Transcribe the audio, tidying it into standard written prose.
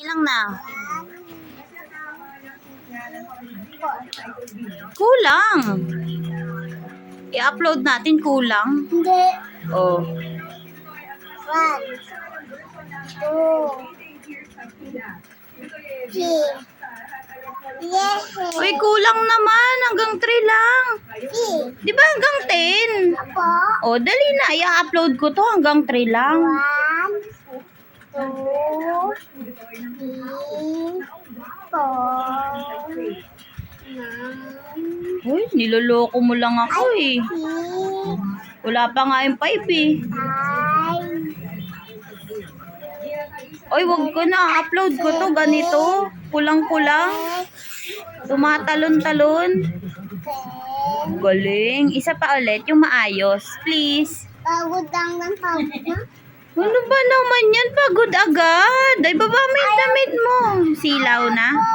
Ilang na? Kulang. I-upload natin kulang. Hindi. Oh. 1, 2, 3. Yes. Uy, kulang naman. Hanggang 3 lang. Di ba hanggang 10? Apo. Oh, dali na. I-upload ko to hanggang 3 lang. 1, 2, 3, 4, 9, Uy, niloloko mo lang ako eh. 10, Wala pa nga yung 5 eh. 5, Uy, wag ko na. Upload ko to ganito. Kulang-kulang. Tumatalon-talon. 10. Galing. Isa pa ulit. Yung maayos. Please. Pagod lang ng pagod na. Ano ba naman yan? Pagod agad. Ay, baba mo yung damit mo. Silaw na.